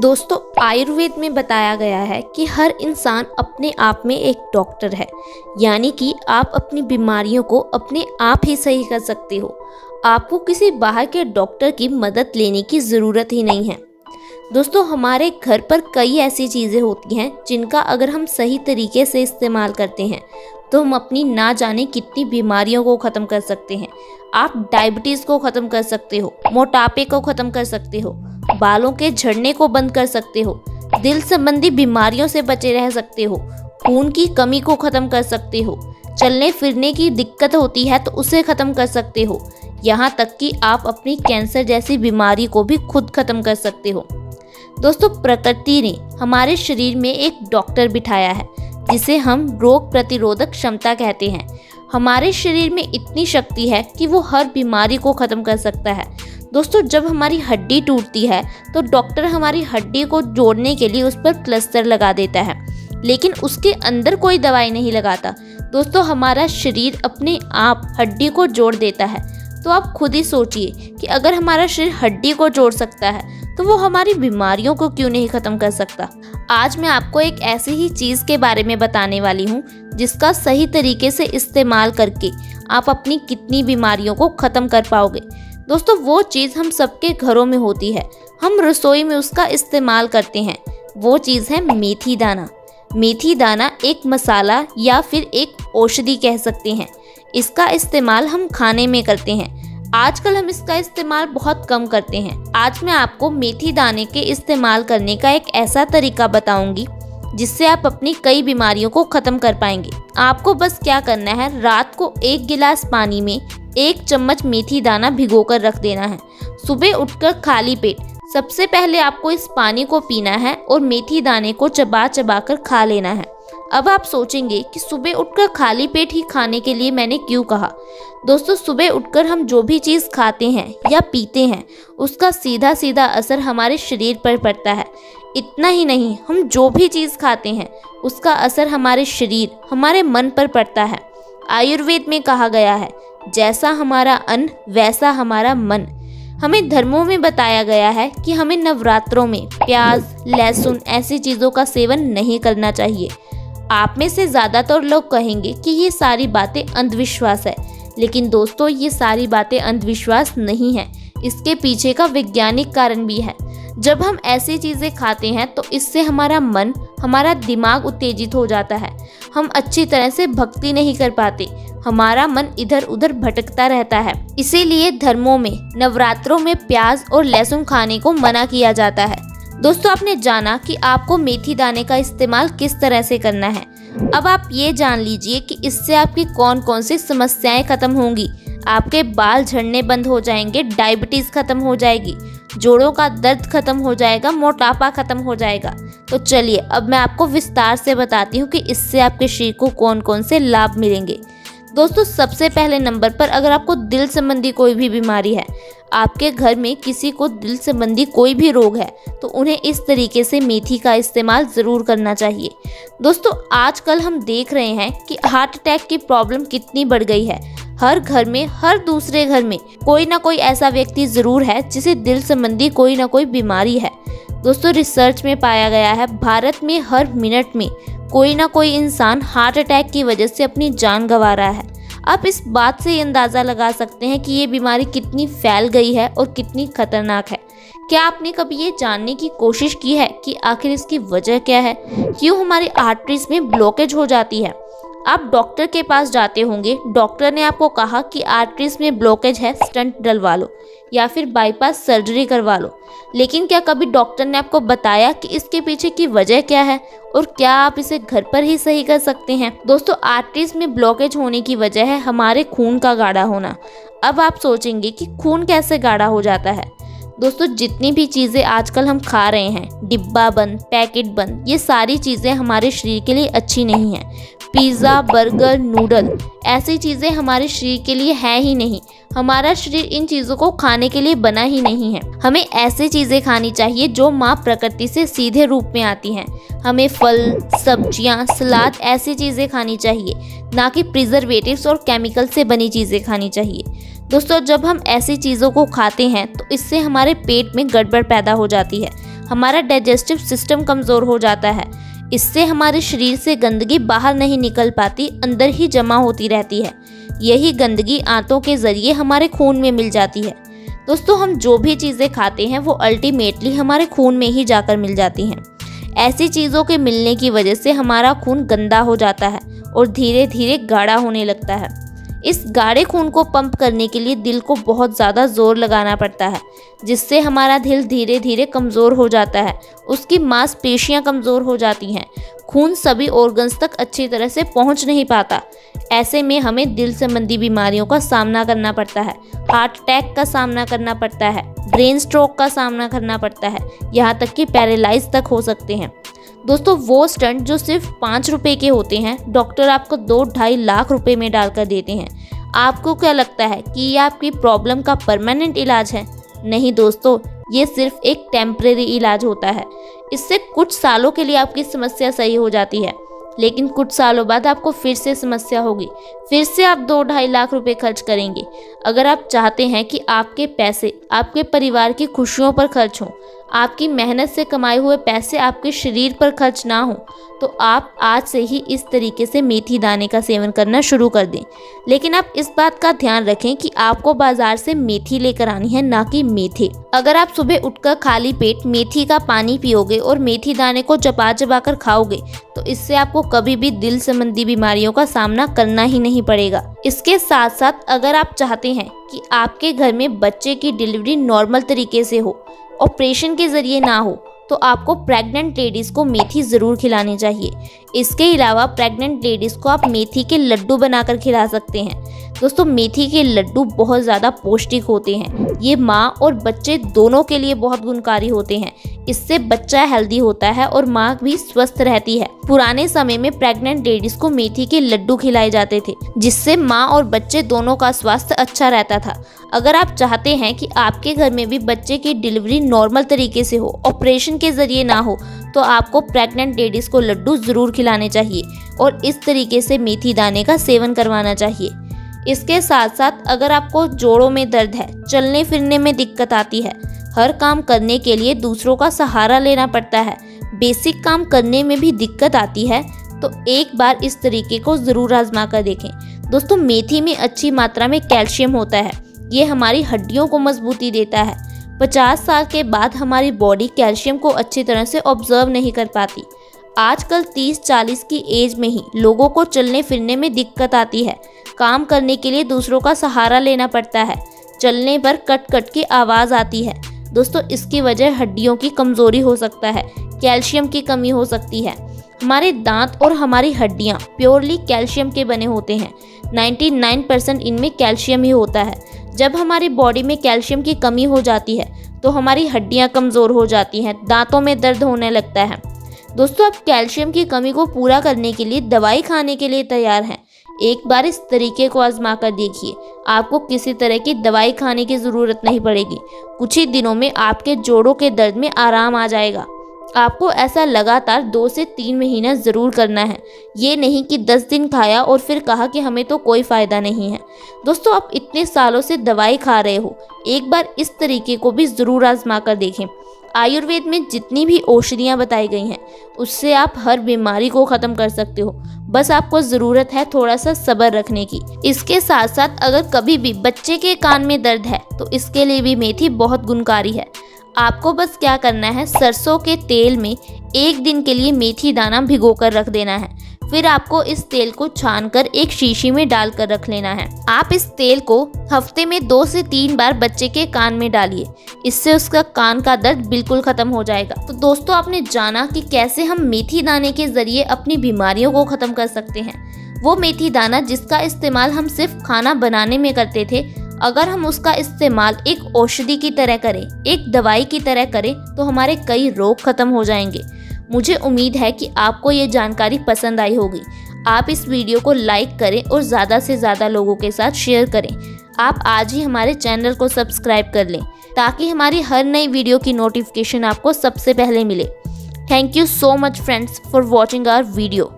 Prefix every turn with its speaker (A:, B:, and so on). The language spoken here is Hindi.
A: दोस्तों, आयुर्वेद में बताया गया है कि हर इंसान अपने आप में एक डॉक्टर है। यानी कि आप अपनी बीमारियों को अपने आप ही सही कर सकते हो। आपको किसी बाहर के डॉक्टर की मदद लेने की ज़रूरत ही नहीं है। दोस्तों, हमारे घर पर कई ऐसी चीज़ें होती हैं जिनका अगर हम सही तरीके से इस्तेमाल करते हैं तो हम अपनी ना जाने कितनी बीमारियों को ख़त्म कर सकते हैं। आप डायबिटीज़ को ख़त्म कर सकते हो, मोटापे को ख़त्म कर सकते हो, बालों के झड़ने को बंद कर सकते हो, दिल संबंधी बीमारियों से बचे रह सकते हो, खून की कमी को ख़त्म कर सकते हो, चलने फिरने की दिक्कत होती है तो उसे ख़त्म कर सकते हो। यहाँ तक कि आप अपनी कैंसर जैसी बीमारी को भी खुद ख़त्म कर सकते हो। दोस्तों, प्रकृति ने हमारे शरीर में एक डॉक्टर बिठाया है जिसे हम रोग प्रतिरोधक क्षमता कहते हैं। हमारे शरीर में इतनी शक्ति है कि वो हर बीमारी को ख़त्म कर सकता है। दोस्तों, जब हमारी हड्डी टूटती है तो डॉक्टर हमारी हड्डी को जोड़ने के लिए उस पर प्लास्टर लगा देता है, लेकिन उसके अंदर कोई दवाई नहीं लगाता। दोस्तों, हमारा शरीर अपने आप हड्डी को जोड़ देता है। तो आप खुद ही सोचिए कि अगर हमारा शरीर हड्डी को जोड़ सकता है तो वो हमारी बीमारियों को क्यों नहीं ख़त्म कर सकता। आज मैं आपको एक ऐसी ही चीज़ के बारे में बताने वाली हूँ जिसका सही तरीके से इस्तेमाल करके आप अपनी कितनी बीमारियों को ख़त्म कर पाओगे। दोस्तों, वो चीज़ हम सबके घरों में होती है, हम रसोई में उसका इस्तेमाल करते हैं। वो चीज़ है मेथी दाना। मेथी दाना एक मसाला या फिर एक औषधि कह सकते हैं। इसका इस्तेमाल हम खाने में करते हैं। आजकल हम इसका इस्तेमाल बहुत कम करते हैं। आज मैं आपको मेथी दाने के इस्तेमाल करने का एक ऐसा तरीका बताऊंगी जिससे आप अपनी कई बीमारियों को ख़त्म कर पाएंगे। आपको बस क्या करना है, रात को 1 गिलास पानी में 1 चम्मच मेथी दाना भिगोकर रख देना है। सुबह उठकर खाली पेट सबसे पहले आपको इस पानी को पीना है और मेथी दाने को चबा चबा कर खा लेना है। अब आप सोचेंगे कि सुबह उठकर खाली पेट ही खाने के लिए मैंने क्यों कहा। दोस्तों, सुबह उठकर हम जो भी चीज़ खाते हैं या पीते हैं उसका सीधा सीधा असर हमारे शरीर पर पड़ता है। इतना ही नहीं, हम जो भी चीज़ खाते हैं उसका असर हमारे शरीर, हमारे मन पर पड़ता है। आयुर्वेद में कहा गया है, जैसा हमारा अन्न वैसा हमारा मन। हमें धर्मों में बताया गया है कि हमें नवरात्रों में प्याज, लहसुन ऐसी चीज़ों का सेवन नहीं करना चाहिए। आप में से ज़्यादातर लोग कहेंगे कि ये सारी बातें अंधविश्वास है, लेकिन दोस्तों, ये सारी बातें अंधविश्वास नहीं है। इसके पीछे का वैज्ञानिक कारण भी है। जब हम ऐसी चीज़ें खाते हैं तो इससे हमारा मन, हमारा दिमाग उत्तेजित हो जाता है। हम अच्छी तरह से भक्ति नहीं कर पाते, हमारा मन इधर उधर भटकता रहता है। इसीलिए धर्मों में नवरात्रों में प्याज और लहसुन खाने को मना किया जाता है। दोस्तों, आपने जाना कि आपको मेथी दाने का इस्तेमाल किस तरह से करना है। अब आप ये जान लीजिए कि इससे आपकी कौन कौन सी समस्याएं खत्म होंगी। आपके बाल झड़ने बंद हो जाएंगे, डायबिटीज़ खत्म हो जाएगी, जोड़ों का दर्द खत्म हो जाएगा, मोटापा खत्म हो जाएगा। तो चलिए अब मैं आपको विस्तार से बताती हूँ कि इससे आपके शरीर को कौन कौन से लाभ मिलेंगे। दोस्तों, सबसे पहले नंबर पर अगर आपको दिल संबंधी कोई भी बीमारी है, आपके घर में किसी को दिल संबंधी कोई भी रोग है, तो उन्हें इस तरीके से मेथी का इस्तेमाल ज़रूर करना चाहिए। दोस्तों, आजकल हम देख रहे हैं कि हार्ट अटैक की प्रॉब्लम कितनी बढ़ गई है। हर घर में, हर दूसरे घर में कोई ना कोई ऐसा व्यक्ति ज़रूर है जिसे दिल संबंधी कोई ना कोई बीमारी है। दोस्तों, रिसर्च में पाया गया है भारत में हर मिनट में कोई ना कोई इंसान हार्ट अटैक की वजह से अपनी जान गंवा रहा है। आप इस बात से अंदाज़ा लगा सकते हैं कि ये बीमारी कितनी फैल गई है और कितनी खतरनाक है। क्या आपने कभी ये जानने की कोशिश की है कि आखिर इसकी वजह क्या है? क्यों हमारी आर्टरीज में ब्लॉकेज हो जाती है? आप डॉक्टर के पास जाते होंगे, डॉक्टर ने आपको कहा कि आर्टरीज में ब्लॉकेज है, स्टंट डलवा लो या फिर बाईपास सर्जरी करवा लो। लेकिन क्या कभी डॉक्टर ने आपको बताया कि इसके पीछे की वजह क्या है और क्या आप इसे घर पर ही सही कर सकते हैं? दोस्तों, आर्टरीज में ब्लॉकेज होने की वजह है हमारे खून का गाढ़ा होना। अब आप सोचेंगे कि खून कैसे गाढ़ा हो जाता है। दोस्तों, जितनी भी चीज़ें आजकल हम खा रहे हैं, डिब्बा बंद, पैकेट बंद, ये सारी चीज़ें हमारे शरीर के लिए अच्छी नहीं हैं। पिज़्ज़ा, बर्गर, नूडल ऐसी चीज़ें हमारे शरीर के लिए है ही नहीं। हमारा शरीर इन चीज़ों को खाने के लिए बना ही नहीं है। हमें ऐसी चीज़ें खानी चाहिए जो माँ प्रकृति से सीधे रूप में आती हैं। हमें फल, सब्जियाँ, सलाद ऐसी चीज़ें खानी चाहिए, ना कि प्रिजर्वेटिव्स और केमिकल से बनी चीज़ें खानी चाहिए। दोस्तों जब हम ऐसी चीज़ों को खाते हैं तो इससे हमारे पेट में गड़बड़ पैदा हो जाती है, हमारा डाइजेस्टिव सिस्टम कमज़ोर हो जाता है। इससे हमारे शरीर से गंदगी बाहर नहीं निकल पाती, अंदर ही जमा होती रहती है। यही गंदगी आंतों के ज़रिए हमारे खून में मिल जाती है। दोस्तों हम जो भी चीज़ें खाते हैं वो अल्टीमेटली हमारे खून में ही जाकर मिल जाती हैं। ऐसी चीज़ों के मिलने की वजह से हमारा खून गंदा हो जाता है और धीरे धीरे गाढ़ा होने लगता है। इस गाढ़े खून को पंप करने के लिए दिल को बहुत ज़्यादा जोर लगाना पड़ता है, जिससे हमारा दिल धीरे धीरे कमज़ोर हो जाता है, उसकी मांसपेशियां कमज़ोर हो जाती हैं, खून सभी ऑर्गन्स तक अच्छी तरह से पहुंच नहीं पाता। ऐसे में हमें दिल संबंधी बीमारियों का सामना करना पड़ता है, हार्ट अटैक का सामना करना पड़ता है, ब्रेन स्ट्रोक का सामना करना पड़ता है, यहाँ तक कि पैरालाइज तक हो सकते हैं। दोस्तों वो स्टंट जो सिर्फ 5 रुपए के होते हैं, डॉक्टर आपको 2-2.5 लाख रुपए में डालकर देते हैं। आपको क्या लगता है कि ये आपकी प्रॉब्लम का परमानेंट इलाज है? नहीं दोस्तों, ये सिर्फ एक टेम्परेरी इलाज होता है। इससे कुछ सालों के लिए आपकी समस्या सही हो जाती है, लेकिन कुछ सालों बाद आपको फिर से समस्या होगी, फिर से आप 2-2.5 लाख रुपए खर्च करेंगे। अगर आप चाहते हैं कि आपके पैसे आपके परिवार की खुशियों पर खर्च हों, आपकी मेहनत से कमाए हुए पैसे आपके शरीर पर खर्च ना हो, तो आप आज से ही इस तरीके से मेथी दाने का सेवन करना शुरू कर दें। लेकिन आप इस बात का ध्यान रखें कि आपको बाजार से मेथी लेकर आनी है, ना कि मेथे। अगर आप सुबह उठकर खाली पेट मेथी का पानी पियोगे और मेथी दाने को चबा चबा कर खाओगे, तो इससे आपको कभी भी दिल संबंधी बीमारियों का सामना करना ही नहीं पड़ेगा। इसके साथ साथ अगर आप चाहते हैं कि आपके घर में बच्चे की डिलीवरी नॉर्मल तरीके से हो, ऑपरेशन के ज़रिए ना हो, तो आपको प्रेग्नेंट लेडीज़ को मेथी ज़रूर खिलानी चाहिए। इसके अलावा प्रेग्नेंट लेडीज़ को आप मेथी के लड्डू बनाकर खिला सकते हैं। दोस्तों मेथी के लड्डू बहुत ज़्यादा पौष्टिक होते हैं, ये माँ और बच्चे दोनों के लिए बहुत गुणकारी होते हैं। इससे बच्चा हेल्दी होता है और माँ भी स्वस्थ रहती है। पुराने समय में प्रेग्नेंट लेडीज़ को मेथी के लड्डू खिलाए जाते थे, जिससे माँ और बच्चे दोनों का स्वास्थ्य अच्छा रहता था। अगर आप चाहते हैं कि आपके घर में भी बच्चे की डिलीवरी नॉर्मल तरीके से हो, ऑपरेशन के ज़रिए ना हो, तो आपको प्रेग्नेंट लेडीज़ को लड्डू ज़रूर खिलाने चाहिए और इस तरीके से मेथी दाने का सेवन करवाना चाहिए। इसके साथ साथ अगर आपको जोड़ों में दर्द है, चलने फिरने में दिक्कत आती है, हर काम करने के लिए दूसरों का सहारा लेना पड़ता है, बेसिक काम करने में भी दिक्कत आती है, तो एक बार इस तरीके को ज़रूर आजमा कर देखें। दोस्तों मेथी में अच्छी मात्रा में कैल्शियम होता है, ये हमारी हड्डियों को मजबूती देता है। 50 साल के बाद हमारी बॉडी कैल्शियम को अच्छी तरह से ऑब्जर्व नहीं कर पाती। आजकल 30-40 की एज में ही लोगों को चलने फिरने में दिक्कत आती है, काम करने के लिए दूसरों का सहारा लेना पड़ता है, चलने पर कट कट की आवाज़ आती है। दोस्तों इसकी वजह हड्डियों की कमज़ोरी हो सकता है, कैल्शियम की कमी हो सकती है। हमारे दांत और हमारी हड्डियां प्योरली कैल्शियम के बने होते हैं, 99% इनमें कैल्शियम ही होता है। जब हमारी बॉडी में कैल्शियम की कमी हो जाती है तो हमारी हड्डियां कमज़ोर हो जाती हैं, दांतों में दर्द होने लगता है। दोस्तों आप कैल्शियम की कमी को पूरा करने के लिए दवाई खाने के लिए तैयार हैं? एक बार इस तरीके को आजमा कर देखिए, आपको किसी तरह की दवाई खाने की ज़रूरत नहीं पड़ेगी। कुछ ही दिनों में आपके जोड़ों के दर्द में आराम आ जाएगा। आपको ऐसा लगातार 2 से 3 महीना ज़रूर करना है, ये नहीं कि 10 दिन खाया और फिर कहा कि हमें तो कोई फ़ायदा नहीं है। दोस्तों आप इतने सालों से दवाई खा रहे हो, एक बार इस तरीके को भी ज़रूर आजमा कर देखें। आयुर्वेद में जितनी भी औषधियाँ बताई गई हैं, उससे आप हर बीमारी को ख़त्म कर सकते हो, बस आपको ज़रूरत है थोड़ा सा सब्र रखने की। इसके साथ साथ अगर कभी भी बच्चे के कान में दर्द है तो इसके लिए भी मेथी बहुत गुणकारी है। आपको बस क्या करना है, सरसों के तेल में 1 दिन के लिए मेथी दाना भिगोकर रख देना है, फिर आपको इस तेल को छानकर एक शीशी में डालकर रख लेना है। आप इस तेल को हफ्ते में 2 से 3 बार बच्चे के कान में डालिए, इससे उसका कान का दर्द बिल्कुल खत्म हो जाएगा। तो दोस्तों आपने जाना कि कैसे हम मेथी दाने के जरिए अपनी बीमारियों को खत्म कर सकते हैं। वो मेथी दाना जिसका इस्तेमाल हम सिर्फ खाना बनाने में करते थे, अगर हम उसका इस्तेमाल एक औषधि की तरह करें, एक दवाई की तरह करें, तो हमारे कई रोग खत्म हो जाएंगे। मुझे उम्मीद है कि आपको ये जानकारी पसंद आई होगी। आप इस वीडियो को लाइक करें और ज़्यादा से ज़्यादा लोगों के साथ शेयर करें। आप आज ही हमारे चैनल को सब्सक्राइब कर लें ताकि हमारी हर नई वीडियो की नोटिफिकेशन आपको सबसे पहले मिले। Thank you so much friends for watching our video.